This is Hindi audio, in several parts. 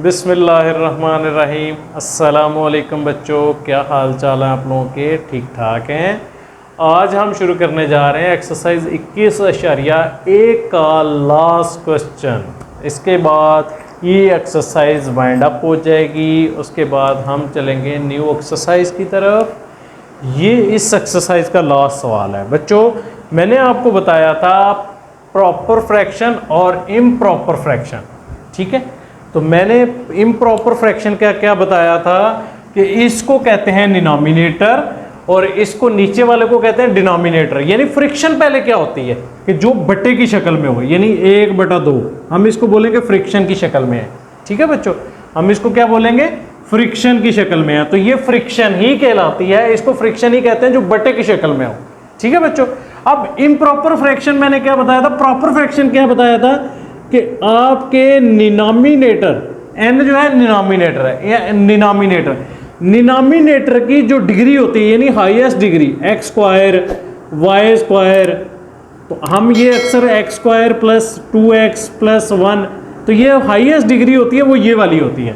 बिस्मिल्लाहिर्रहमानिर्रहीम। अस्सलामुअलैकुम बच्चों, क्या हाल चाल है आप लोगों के? ठीक ठाक हैं। आज हम शुरू करने जा रहे हैं एक्सरसाइज 21.1 का लास्ट क्वेश्चन। इसके बाद ये एक्सरसाइज वाइंड अप हो जाएगी। उसके बाद हम चलेंगे न्यू एक्सरसाइज की तरफ। ये इस एक्सरसाइज का लास्ट सवाल है बच्चों। मैंने आपको बताया था प्रॉपर फ्रैक्शन और इम्प्रॉपर फ्रैक्शन, ठीक है। तो मैंने इम्प्रॉपर फ्रैक्शन का क्या बताया था कि इसको कहते हैं डिनोमिनेटर और इसको नीचे वाले को कहते हैं डिनोमिनेटर। यानी फ्रिक्शन पहले क्या होती है कि जो बट्टे की शक्ल में हो, यानी 1/2 हम इसको बोलेंगे फ्रिक्शन की शक्ल में है, ठीक है बच्चों। हम इसको क्या बोलेंगे? फ्रिक्शन की शक्ल में है। तो ये फ्रिक्शन ही कहलाती है, इसको फ्रिक्शन ही कहते हैं जो बट्टे की शक्ल में हो, ठीक है बच्चों। अब इम्प्रॉपर फ्रैक्शन मैंने क्या बताया था? प्रॉपर फ्रैक्शन क्या बताया था कि आपके डिनोमिनेटर n जो है डिनोमिनेटर है, डिनोमिनेटर की जो डिग्री होती है यानी highest degree x square y square, तो हम ये अक्सर x square plus 2x plus 1, तो ये हाईएस्ट डिग्री होती है, वो ये वाली होती है,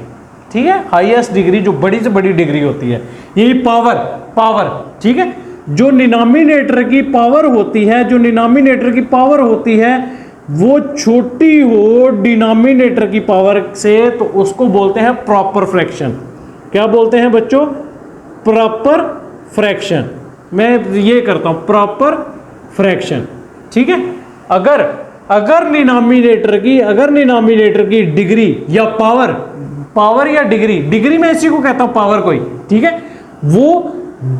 ठीक है। हाईएस्ट डिग्री जो बड़ी से बड़ी डिग्री होती है, यही पावर, ठीक है। जो डिनोमिनेटर की पावर होती है, जो डिनोमिनेटर की पावर होती है वो छोटी हो डिनोमिनेटर की पावर से, तो उसको बोलते हैं प्रॉपर फ्रैक्शन। क्या बोलते हैं बच्चों? Proper fraction. मैं ये करता हूं प्रॉपर फ्रैक्शन, ठीक है। अगर डिनोमिनेटर की डिग्री या पावर या डिग्री में इसी को कहता हूं पावर कोई, ठीक है, वो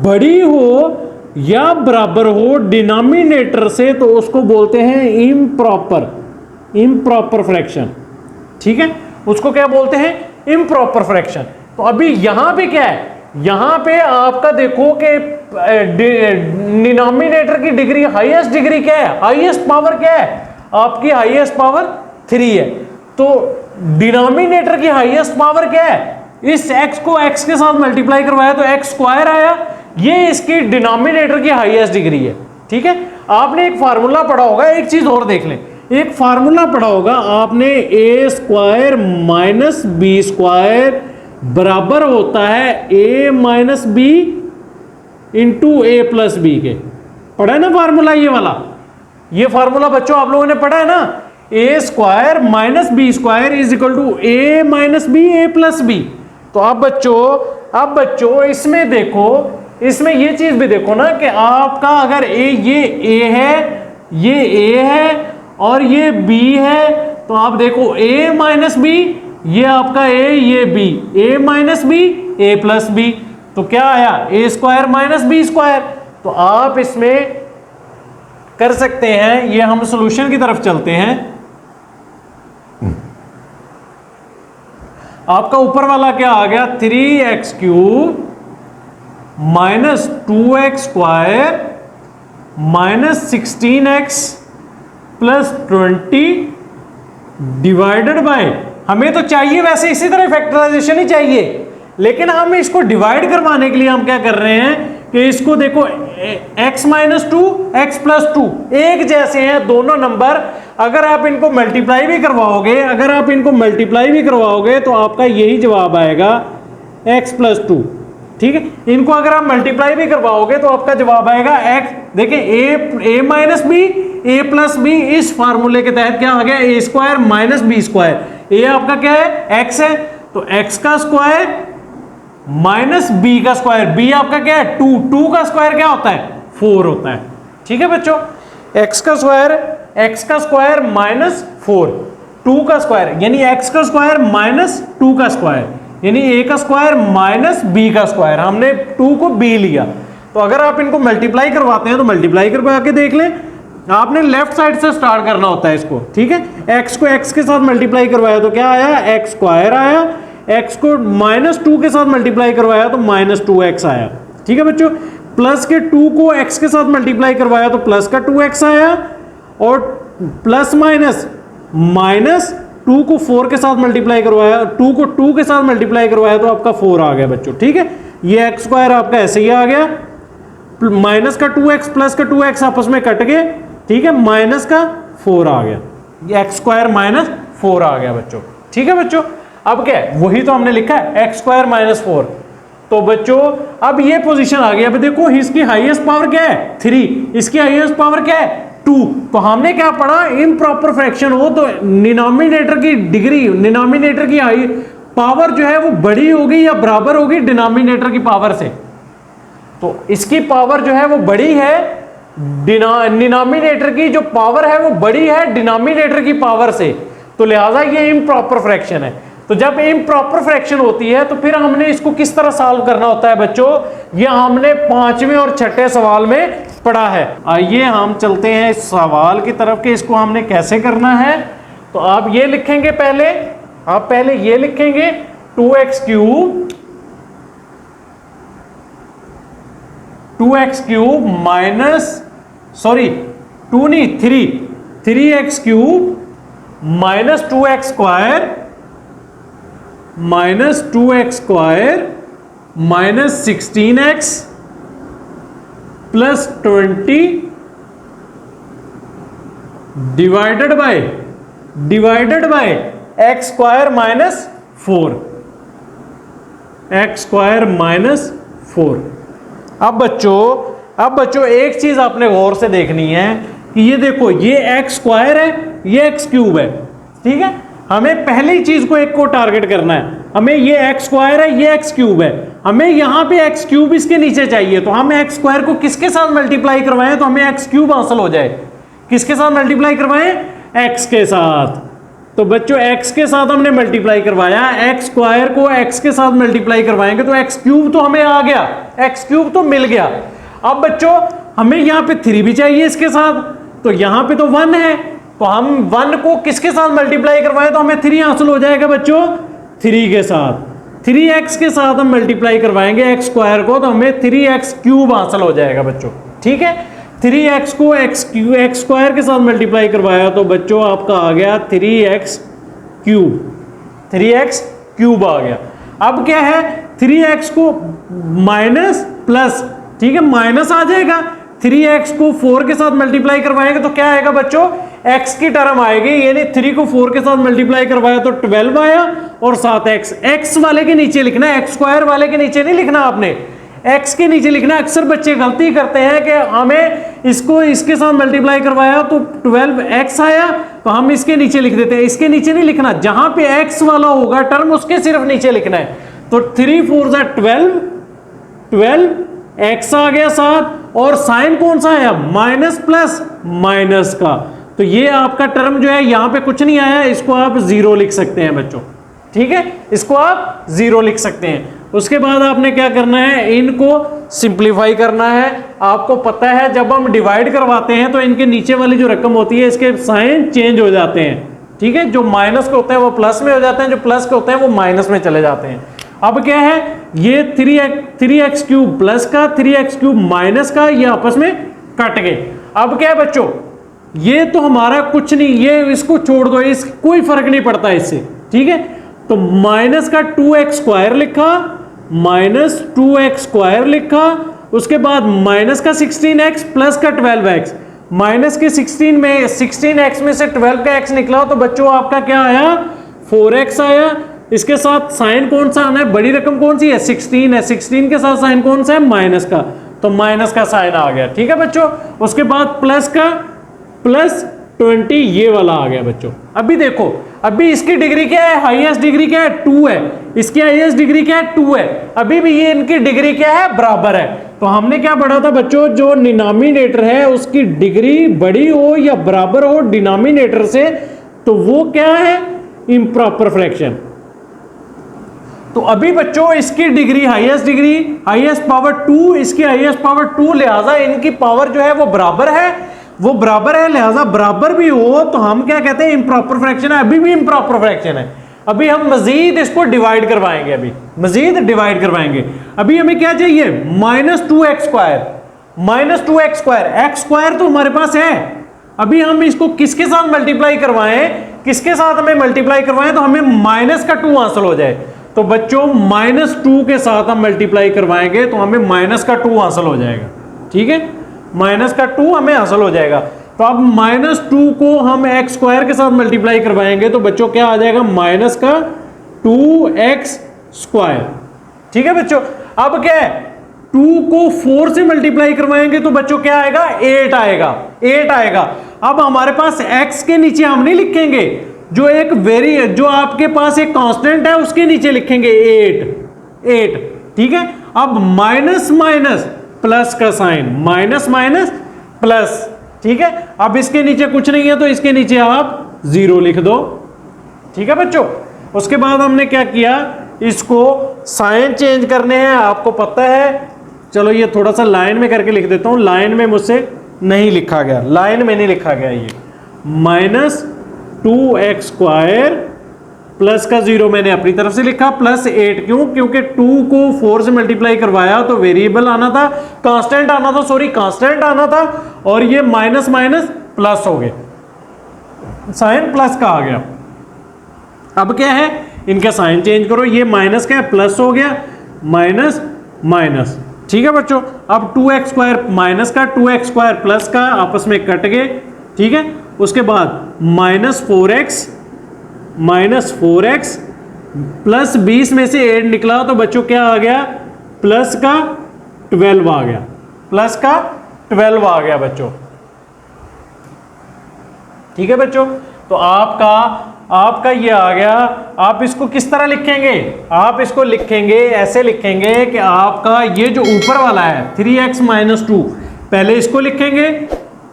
बड़ी हो या बराबर हो डिनोमिनेटर से, तो उसको बोलते हैं इम्प्रॉपर फ्रैक्शन, ठीक है। उसको क्या बोलते हैं? Improper fraction. तो अभी यहां पे क्या है? यहां पे आपका देखो कि डिनोमिनेटर की डिग्री, हाईएस्ट डिग्री क्या है? हाईएस्ट पावर क्या है? आपकी हाईएस्ट पावर 3 है। तो डिनोमिनेटर की हाईएस्ट पावर क्या है? इस x को x के साथ मल्टीप्लाई करवाया तो x स्क्वायर आया। ये इसकी डिनोमिनेटर की हाईएस्ट डिग्री है, ठीक है। आपने एक फार्मूला पढ़ा होगा, एक चीज और देख लें, एक फार्मूला पढ़ा होगा आपने, a square minus B square बराबर होता है a minus B into A plus B के। पढ़ा है ना फार्मूला ये वाला? ये फार्मूला बच्चों आप लोगों ने पढ़ा है ना? a square minus B square is equal to a minus B A plus B. तो अब बच्चों इसमें देखो, इसमें ये चीज भी देखो ना कि आपका अगर ये a है और ये b है, तो आप देखो a माइनस बी, ये आपका a, ये b, a minus B A plus B, तो क्या आया? a square minus B square. तो आप इसमें कर सकते हैं, ये हम सॉल्यूशन की तरफ चलते हैं। आपका ऊपर वाला क्या आ गया? 3x cube minus 2x square minus 16x plus 20 divided by, हमें तो चाहिए वैसे इसी तरह फैक्टराइजेशन ही चाहिए, लेकिन हम इसको डिवाइड करवाने के लिए हम क्या कर रहे हैं कि इसको देखो x माइनस 2 x प्लस 2 एक जैसे हैं दोनों नंबर। अगर आप इनको मल्टीप्लाई भी करवाओगे तो आपका यही जवाब आएगा x प्लस 2, ठीक है। इनको अगर आप मल्टीप्लाई भी करवाओगे तो आपका जवाब आएगा x। देखिए a minus B A plus B, इस फार्मूले के तहत क्या आ गया? a square minus B square. a आपका क्या है? x है, तो x का स्क्वायर माइनस b का स्क्वायर, b आपका क्या है? 2 का स्क्वायर क्या होता है? 4 होता है, ठीक है बच्चों। x का स्क्वायर माइनस 4, 2 का स्क्वायर यानी x का स्क्वायर माइनस 2 का स्क्वायर, यानी a का स्क्वायर माइनस b का स्क्वायर। हमने 2 को b लिया। तो अगर आप इनको मल्टीप्लाई करवाते हैं तो मल्टीप्लाई करवा के देख लें। आपने लेफ्ट साइड से स्टार्ट करना होता है इसको, ठीक है। x को x के साथ मल्टीप्लाई करवाया तो क्या आया? x स्क्वायर आया। x को माइनस 2 के साथ मल्टीप्लाई करवाया तो माइनस 2x आया, ठीक है बच्चों। प्लस के 2 को x के साथ मल्टीप्लाई करवाया तो प्लस का 2x आया, और प्लस माइनस 2 को 4 के साथ मल्टीप्लाई करवाया, 2 को 2 के साथ मल्टीप्लाई करवाया तो आपका 4 आ गया बच्चों, ठीक है। ये x स्क्वायर आपका ऐसे ही आ गया, माइनस का 2x प्लस का 2x आपस में कट गए, ठीक है, माइनस का 4 आ गया, ये x स्क्वायर माइनस 4 आ गया बच्चों, ठीक है बच्चों। अब क्या है, वही तो हमने लिखा है एक्स स्क्वायर माइनस 4। तो बच्चों अब ये पोजीशन आ गई। अब देखो इसकी हाईएस्ट पावर क्या है 3, इसकी हाईएस्ट पावर क्या है 2। तो हमने क्या पढ़ा, इम्प्रॉपर फ्रैक्शन हो तो डिनोमिनेटर की डिग्री, डिनोमिनेटर की हाई पावर जो है वो बड़ी होगी या बराबर होगी डिनोमिनेटर की पावर से। तो इसकी पावर जो है वो बड़ी है, डिनोमिनेटर की जो पावर है वो बड़ी है डिनोमिनेटर की पावर से, तो लिहाजा ये इम्प्रॉपर फ्रैक्शन है। तो जब इम्प्रॉपर फ्रैक्शन होती है तो फिर हमने इसको किस तरह सॉल्व करना होता है बच्चों, ये हमने 5वें और 6ठे सवाल में पढ़ा है। आइए हम चलते हैं इस सवाल की तरफ कि इसको हमने कैसे करना है। तो आप ये लिखेंगे पहले, आप पहले ये लिखेंगे 2x क्यूब माइनस, सॉरी 2 नहीं 3x cube minus 2x square minus 2x square minus 16x plus 20 divided by x square minus 4, x square minus 4। अब बच्चों एक चीज आपने गौर से देखनी है कि ये देखो ये एक्स स्क्वायर है, ये एक्स क्यूब है, ठीक है। हमें पहली चीज को एक को टारगेट करना है, हमें ये एक्स स्क्वायर है, ये एक्स क्यूब है, हमें यहां पे एक्स क्यूब इसके नीचे चाहिए। तो हम एक्स स्क्वायर को किसके साथ मल्टीप्लाई करवाएं तो हमें एक्स क्यूब हासिल हो जाए। किसके साथ मल्टीप्लाई करवाएं, एक्स के साथ। तो बच्चों एक्स के साथ हमने मल्टीप्लाई करवाया, एक्स स्क्वायर को एक्स के साथ मल्टीप्लाई करवाएंगे तो एक्स क्यूब तो हमें आ गया, एक्स क्यूब तो मिल गया। अब बच्चों हमें यहाँ पे 3 भी चाहिए इसके साथ, तो यहाँ पे तो 1 है, तो हम 1 को किसके साथ मल्टीप्लाई करवाएं तो हमें 3 हासिल हो जाएगा बच्चों, 3 के साथ। 3x के साथ हम मल्टीप्लाई करवाएंगे एक्स स्क्वायर को तो हमें 3x क्यूब हासिल हो जाएगा बच्चों, ठीक है। 3x को एक्स स्क्वायर के साथ मल्टीप्लाई करवाया तो बच्चों आपका आ गया 3x क्यूब आ गया। अब क्या है 3x को माइनस प्लस, ठीक है, माइनस आ जाएगा। 3x को 4 के साथ मल्टीप्लाई करवाएंगे तो क्या आएगा बच्चों, x की टर्म आएगी, यानी 3 को 4 के साथ मल्टीप्लाई करवाया तो 12 आया और साथ x वाले के नीचे लिखना है, एक्स स्क्वायर वाले के नीचे नहीं लिखना आपने, x के नीचे लिखना। अक्सर बच्चे गलती करते हैं कि हमें इसको इसके साथ मल्टीप्लाई करवाया तो 12x आया तो हम इसके नीचे लिख देते हैं, इसके नीचे नहीं लिखना, जहां पे x वाला होगा टर्म उसके सिर्फ नीचे लिखना है। तो 3 4 12 x आ गया साथ और साइन कौन सा आया, माइनस प्लस माइनस का। तो ये आपका टर्म जो है यहां पे कुछ नहीं आया, इसको आप 0 लिख सकते हैं बच्चों, ठीक है, इसको आप 0 लिख सकते हैं। उसके बाद आपने क्या करना है, इनको सिंप्लीफाई करना है। आपको पता है जब हम डिवाइड करवाते हैं तो इनके नीचे वाली जो रकम होती है इसके साइन चेंज हो जाते हैं, ठीक है, जो माइनस के होते हैं वो प्लस में हो जाते हैं, जो प्लस के होते हैं वो माइनस में चले जाते हैं। अब क्या है, ये 3x क्यूब प्लस का 3x क्यूब माइनस का ये आपस में कट गए। अब क्या है बच्चों, ये तो हमारा कुछ नहीं, ये इसको छोड़ दो, इस कोई फर्क नहीं पड़ता इससे, ठीक है। तो माइनस का 2x स्क्वायर लिखा, माइनस 2x स्क्वायर लिखा, उसके बाद माइनस का 16x प्लस का 12x, माइनस के 16x में से 12 का x निकला तो बच्चों आपका क्या आया, 4x आया। इसके साथ साइन कौन सा आना है, बड़ी रकम कौन सी है, 16 है, 16 के साथ साइन कौन सा है, माइनस का, तो माइनस का साइन आ गया, ठीक है बच्चों। उसके बाद प्लस का प्लस 20 ये वाला आ गया बच्चों। अभी देखो, अभी इसकी डिग्री क्या है, हाईएस्ट डिग्री क्या है, 2 है, इसकी हाईएस्ट डिग्री क्या है, 2 है। अभी भी ये इनकी डिग्री क्या है, बराबर है। तो हमने क्या पढ़ा था बच्चों, जो डिनोमिनेटर है उसकी डिग्री बड़ी हो या बराबर हो डिनोमिनेटर से तो वो क्या है, इम्प्रॉपर फ्रैक्शन। तो अभी बच्चों इसकी डिग्री हाईएस्ट पावर 2, इसकी हाईएस्ट पावर 2, लिहाजा इनकी पावर जो है वो बराबर है, लिहाजा बराबर भी हो तो हम क्या कहते हैं, इम्प्रॉपर फ्रैक्शन है। अभी भी इम्प्रॉपर फ्रैक्शन है। अभी हम मजीद इसको डिवाइड करवाएंगे, अभी हमें क्या चाहिए, -2x स्क्वायर, एक्स स्क्वायर तो हमारे पास है। अभी हम इसको किसके साथ मल्टीप्लाई करवाएं, तो हमें माइनस का 2 हासिल हो जाए। तो बच्चों -2 के साथ हम मल्टीप्लाई करवाएंगे तो हमें माइनस का 2 हासिल हो जाएगा, ठीक है, माइनस का 2 हमें हासिल हो जाएगा। तो अब -2 को हम एक्स स्क्वायर के साथ मल्टीप्लाई करवाएंगे तो बच्चों क्या आ जाएगा, माइनस का 2x स्क्वायर। ठीक है बच्चों, अब क्या है, 2 को 4 से मल्टीप्लाई करवाएंगे तो बच्चों क्या आएगा, 8 आएगा, 8 आएगा। अब हमारे पास x के नीचे हम नहीं लिखेंगे, जो आपके पास एक कांस्टेंट है उसके नीचे लिखेंगे 8। ठीक है, अब माइनस माइनस प्लस का साइन, माइनस माइनस प्लस। ठीक है, अब इसके नीचे कुछ नहीं है तो इसके नीचे आप 0 लिख दो। ठीक है बच्चों, उसके बाद हमने क्या किया, इसको साइन चेंज करने हैं, आपको पता है। चलो ये थोड़ा सा लाइन में करके लिख देता हूं, लाइन में मुझसे नहीं लिखा गया, लाइन में नहीं लिखा गया। ये माइनस 2x स्क्वायर प्लस का 0 मैंने अपनी तरफ से लिखा, प्लस 8 क्यों, क्योंकि 2 को 4 से मल्टीप्लाई करवाया तो वेरिएबल आना था, कांस्टेंट आना था, सॉरी कांस्टेंट आना था, और ये माइनस माइनस प्लस हो गए, साइन प्लस का आ गया। अब क्या है, इनका साइन चेंज करो, ये माइनस का प्लस हो गया, माइनस माइनस। ठीक है बच्चों, अब 2x स्क्वायर माइनस का, 2x स्क्वायर प्लस का आपस में कट गए। ठीक है, उसके बाद माइनस 4x प्लस 20 में से 8 निकला तो बच्चों क्या आ गया, प्लस का 12 आ गया, प्लस का 12 आ गया बच्चों। ठीक है बच्चों, तो आपका ये आ गया। आप इसको किस तरह लिखेंगे, आप इसको लिखेंगे ऐसे लिखेंगे कि आपका ये जो ऊपर वाला है 3x माइनस 2, पहले इसको लिखेंगे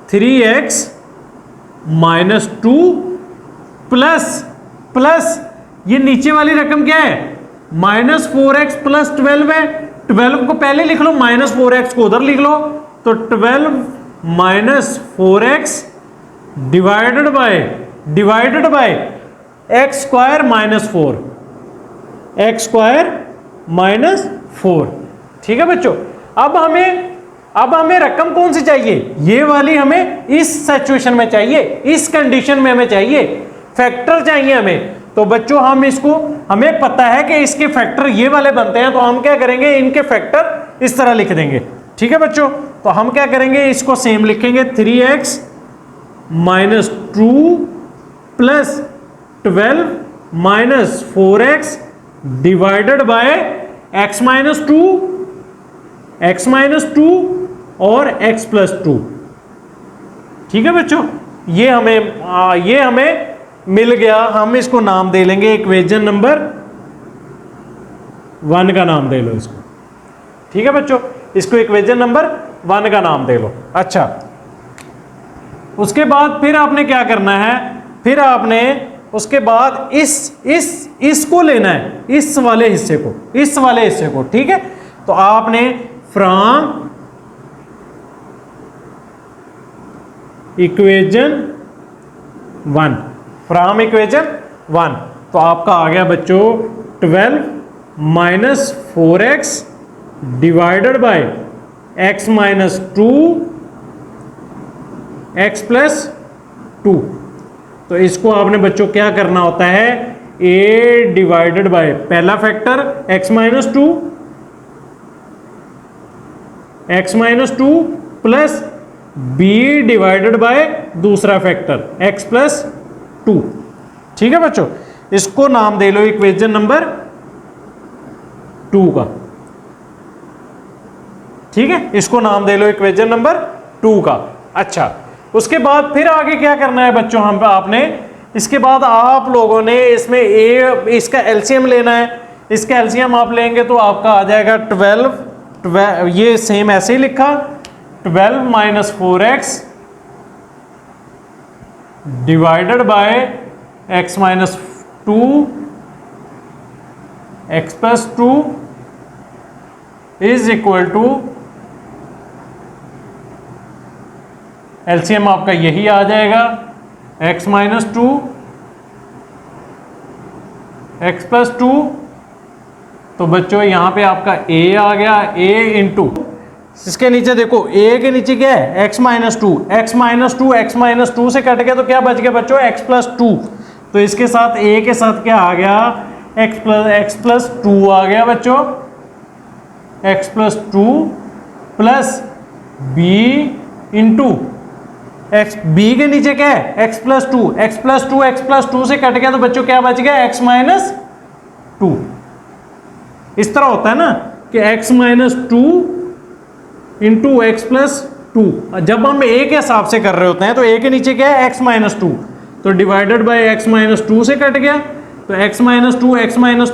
3x माइनस 2 प्लस ये नीचे वाली रकम क्या है, माइनस 4x प्लस 12 है। 12 को पहले लिख लो, माइनस 4x को उधर लिख लो, तो 12 minus 4x divided bye x square minus 4, x square minus 4। ठीक है बच्चों, अब हमें रकम कौन सी चाहिए, ये वाली हमें इस सिचुएशन में चाहिए, इस कंडीशन में हमें चाहिए, फैक्टर चाहिए हमें। तो बच्चों हमें पता है कि इसके फैक्टर ये वाले बनते हैं, तो हम क्या करेंगे, इनके फैक्टर इस तरह लिख देंगे। ठीक है बच्चों, तो हम क्या करेंगे, इसको सेम लिखेंगे 3x minus 2 plus 12 minus 4x divided by x minus 2 और x प्लस 2। ठीक है बच्चों, ये हमें मिल गया। हम इसको नाम दे लेंगे, इक्वेशन नंबर 1 का नाम दे लो इसको। ठीक है बच्चों, इसको इक्वेशन नंबर 1 का नाम दे लो। अच्छा, उसके बाद फिर आपने क्या करना है, फिर आपने उसके बाद इसको लेना है, इस वाले हिस्से को। ठीक है, तो आपने फ्रॉम इक्वेशन 1, तो आपका आ गया बच्चों 12 minus 4x divided by x minus 2 x plus 2। तो इसको आपने बच्चों क्या करना होता है, a डिवाइडेड बाय पहला factor x minus 2 plus b divided by दूसरा फैक्टर x प्लस 2। ठीक है बच्चों, इसको नाम दे लो इक्वेशन नंबर 2 का। ठीक है, इसको नाम दे लो इक्वेशन नंबर 2 का। अच्छा, उसके बाद फिर आगे क्या करना है बच्चों, आपने इसके बाद आप लोगों ने इसमें इसका एलसीएम लेना है। इसका एलसीएम आप लेंगे तो आपका आ जाएगा 12, ये सेम ऐसे ही लिखा, 12 minus 4x divided by x minus 2 x plus 2 is equal to, LCM आपका यही आ जाएगा, x माइनस 2 x प्लस 2। तो बच्चों यहां पे आपका a आ गया, a इंटू इसके नीचे देखो, a के नीचे क्या है, x माइनस 2, x माइनस 2 से कट गया तो क्या बच गया बच्चों, x प्लस 2। तो इसके साथ a के साथ क्या आ गया, x प्लस 2 आ गया बच्चों, x plus 2 plus b into x, b के नीचे क्या है, x प्लस 2 से कट गया तो बच्चों क्या बच गया, x माइनस 2। इस तरह होता है ना कि x minus two into X plus to. जब हम a के हिसाब से कर रहे होते हैं तो a के नीचे क्या है, x माइनस टू, तो divided by x minus to से कट गया, तो x माइनस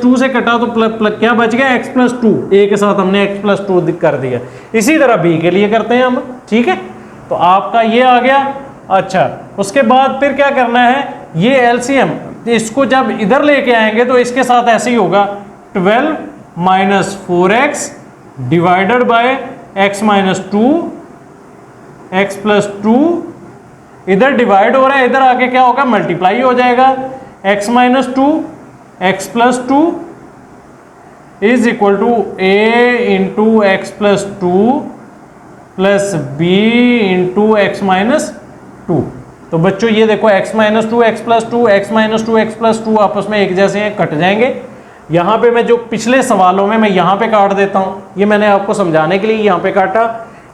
टू से कटा तो क्या बच गया, x प्लस टू। a के साथ हमने x प्लस टू कर दिया। इसी तरह b के लिए करते हैं हम, ठीक है। तो आपका ये आ गया। अच्छा, उसके बाद फिर क्या करना है, ये एलसीएम, इसको जब इधर लेके आएंगे तो इसके साथ ऐसे ही होगा, 12 minus 4x divided by x minus two, X plus to, इधर डिवाइड हो रहा है, इधर आके क्या होगा, मल्टीप्लाई हो जाएगा, x minus two X plus two is equal to a into X plus two plus b into X minus two. तो बच्चों ये देखो x minus two X plus two, X minus two X plus two आपस में एक जैसे हैं, कट जाएंगे। यहाँ पे मैं जो पिछले सवालों में मैं यहाँ पे काट देता हूँ, ये मैंने आपको समझाने के लिए यहाँ पे काटा,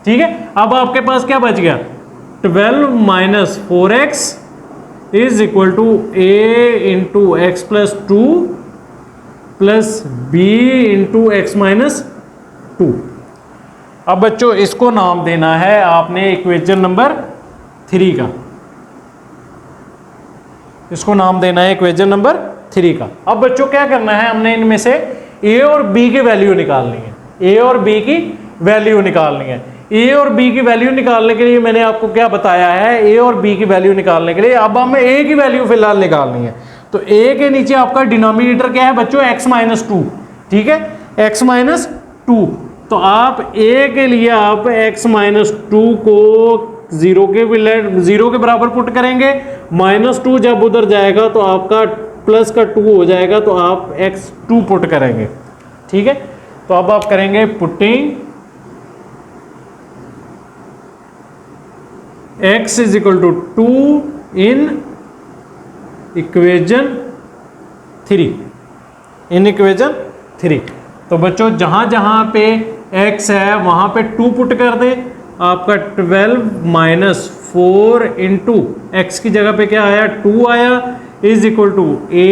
ठीक है। अब आपके पास क्या बच गया, 12 minus 4x is equal to a into X plus two plus b into X minus two. अब बच्चों इसको नाम देना है आपने इक्वेशन नंबर 3 का, इसको नाम देना है इक्वेशन नंबर 3 का। अब बच्चों क्या करना है, हमने इनमें से a और b की वैल्यू निकालनी है, a और b की वैल्यू निकालनी है। a और b की वैल्यू निकालने के लिए मैंने आपको क्या बताया है, a और b की वैल्यू निकालने के लिए अब हमें a की वैल्यू फिलहाल निकालनी है। तो a के नीचे आपका डिनोमिनेटर क्या है बच्चों, x माइनस टू, ठीक है, x माइनस टू। तो आप a के लिए आप x माइनस टू को जीरो के बराबर पुट करेंगे, माइनस टू जब उधर जाएगा तो आपका प्लस का 2 हो जाएगा, तो आप x2 पुट करेंगे, ठीक है। तो अब आप करेंगे putting x is equal to 2 in equation 3, in equation 3। तो बच्चों जहां जहां पे x है वहां पे 2 पुट कर दे, आपका 12 माइनस 4 इंटू एक्स की जगह पे क्या आया, 2 आया, is equal to a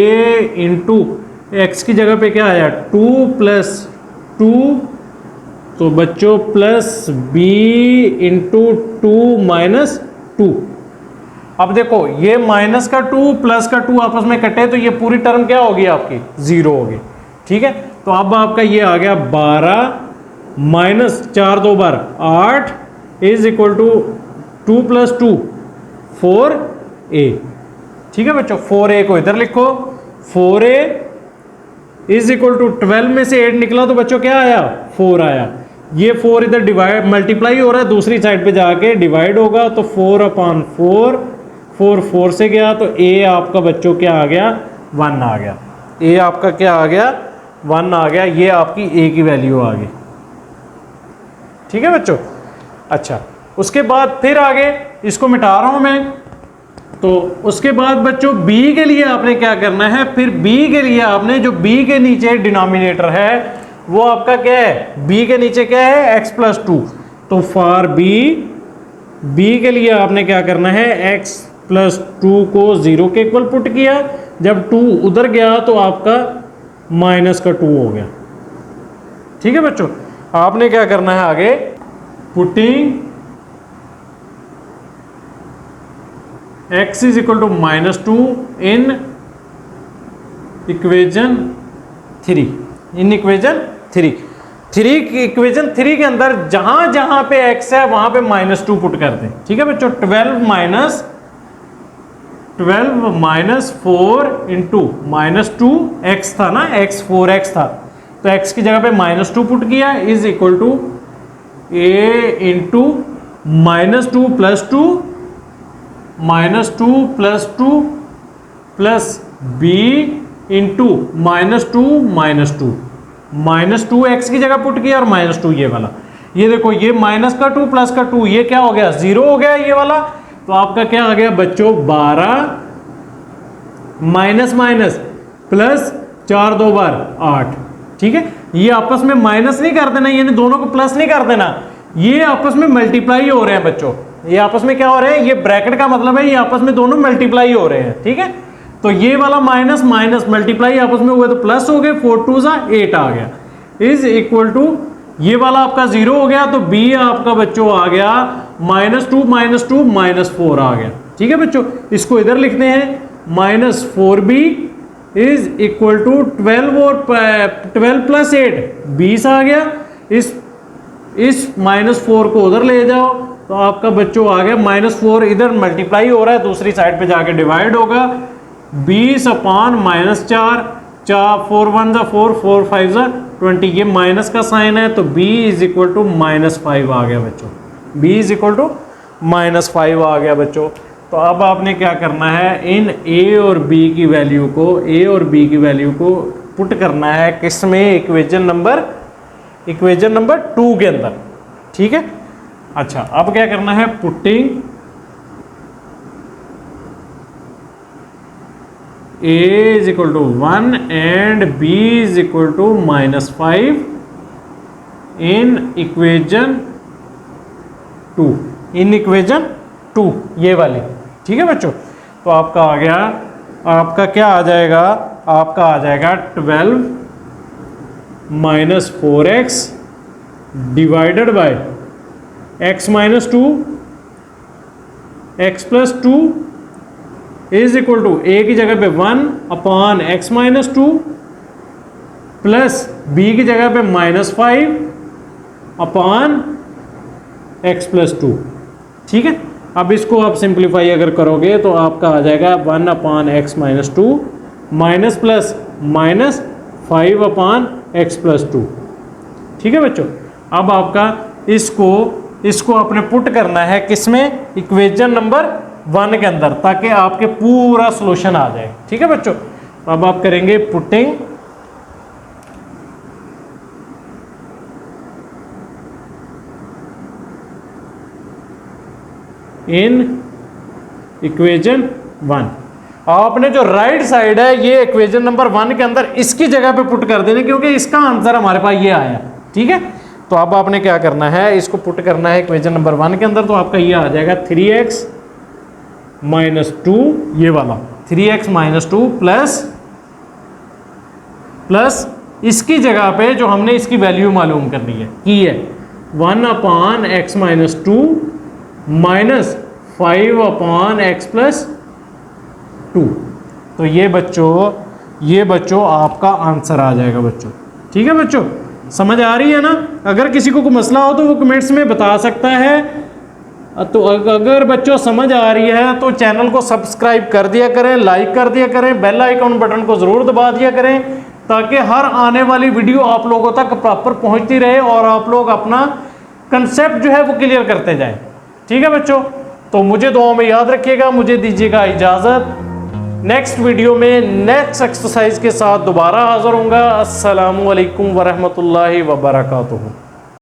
into X की जगह पे क्या आया, 2 प्लस 2, तो बच्चों प्लस b इंटू 2 माइनस 2। अब देखो ये माइनस का 2 प्लस का 2 आपस में कटे तो ये पूरी टर्म क्या होगी आपकी, 0 होगी, ठीक है। तो अब आपका ये आ गया 12 माइनस 4 2 बार 8 is equal to 2 plus 2 4a, ठीक है बच्चों। 4a को इधर लिखो, 4a इज इक्वल टू 12 में से 8 निकला तो बच्चों क्या आया, 4 आया। ये 4 इधर डिवाइड मल्टीप्लाई हो रहा है, दूसरी साइड पे जाके डिवाइड होगा, तो 4/4, 4 से गया तो a आपका बच्चों क्या आ गया, 1 आ गया। a आपका क्या आ गया, 1 आ गया। ये आपकी a की वैल्यू आ गई, ठीक है बच्चों। अच्छा, उसके बाद फिर आगे इसको मिटा रहा हूं मैं, तो उसके बाद बच्चों b के लिए आपने क्या करना है, फिर b के लिए आपने जो b के नीचे डिनोमिनेटर है वो आपका क्या है, b के नीचे क्या है, x प्लस टू। तो फॉर b के लिए आपने क्या करना है, x प्लस टू को 0 के इक्वल पुट किया, जब 2 उधर गया तो आपका माइनस का 2 हो गया, ठीक है बच्चों। आपने क्या करना है आगे, putting x is equal to minus 2 in equation 3, in equation 3 के अंदर जहां जहां पे x है वहां पे -2 पुट कर दें, ठीक है बच्चों। 12 माइनस 4 इंटू -2 x था ना, x 4x था, तो x की जगह पे -2 पुट किया, is equal to a into -2 plus 2 -2 plus 2 plus b into -2 x की जगह पुट किया और -2 ये वाला। ये देखो ये माइनस का 2 प्लस का 2 ये क्या हो गया, 0 हो गया ये वाला। तो आपका क्या आ गया बच्चों, 12 माइनस माइनस प्लस 4 2 बार 8, ठीक है। ये आपस में माइनस नहीं कर देना, यानी दोनों को प्लस नहीं कर देना, ये आपस में मल्टीप्लाई हो रहे हैं बच्चों। ये आपस में क्या हो रहे हैं, ये ब्रैकेट का मतलब है ये आपस में दोनों मल्टीप्लाई हो रहे हैं, ठीक है। तो ये वाला माइनस माइनस मल्टीप्लाई आपस में हुए तो प्लस हो गए, 4 2 जा 8 आ गया, इज इक्वल टू ये वाला आपका 0 हो गया, तो बी आपका बच्चों आ गया -2 -4 आ गया। ठीक है बच्चों, इसको इधर लिखते हैं, -4b इज इक्वल टू 12 और 12 + 8 20 आ गया। इस -4 को उधर ले जाओ तो आपका बच्चों आ गया -4 इधर मल्टीप्लाई हो रहा है, दूसरी साइड पे जाके डिवाइड होगा, 20/-4 4 1 जा 4 4 5 जा 20, ये माइनस का साइन है तो b इज इक्वल टू -5 आ गया बच्चों, b इज इक्वल टू -5 आ गया बच्चों। तो अब आपने क्या करना है, इन a और b की वैल्यू को पुट करना है किस में, इक्वेशन नंबर 2 के अंदर। ठीक है, अच्छा अब क्या करना है, putting a is equal to 1 and b is equal to -5 in equation 2, ये वाली। ठीक है बच्चों, तो आपका आ गया, आपका क्या आ जाएगा, आपका आ जाएगा 12 - 4x divided by x - 2 x + 2 is equal to a की जगह पे 1/x - 2 प्लस b की जगह पे -5/x + 2। ठीक है, अब इसको आप सिंप्लीफाई अगर करोगे तो आपका आ जाएगा 1/x - 2 minus plus minus 5/x + 2। ठीक है बच्चों, अब आपका इसको आपने पुट करना है किसमें, इक्वेशन नंबर 1 के अंदर, ताकि आपके पूरा सॉल्यूशन आ जाए। ठीक है बच्चों, अब आप करेंगे पुटिंग इन इक्वेशन 1। आपने जो राइट साइड है ये इक्वेशन नंबर 1 के अंदर इसकी जगह पे पुट कर देना, क्योंकि इसका आंसर हमारे पास ये आया। ठीक है, तो अब आपने क्या करना है, इसको पुट करना है इक्वेशन नंबर 1 के अंदर, तो आपका ये आ जाएगा 3x - 2, ये वाला 3x - 2 प्लस इसकी जगह पे जो हमने इसकी वैल्यू मालूम करनी है की है 1/x - 2 माइनस 5/x + 2। तो ये बच्चों आपका आंसर आ जाएगा बच्चों। ठीक है बच्चों, समझ आ रही है ना? अगर किसी को कोई मसला हो तो वो कमेंट्स में बता सकता है। तो अगर बच्चों समझ आ रही है तो चैनल को सब्सक्राइब कर दिया करें, लाइक कर दिया करें, बेल आइकॉन बटन को ज़रूर दबा दिया करें, ताकि हर आने वाली वीडियो आप लोगों तक प्रॉपर पहुंचती रहे और आप लोग अपना कंसेप्ट जो है वो क्लियर करते जाएं। ठीक है बच्चों, तो मुझे दुआ में याद रखिएगा, मुझे दीजिएगा इजाज़त। नेक्स्ट वीडियो में नेक्स्ट एक्सरसाइज के साथ दोबारा हाज़िर होऊंगा। अस्सलामु अलैकुम वरहमतुल्लाहि वबरकातुहू।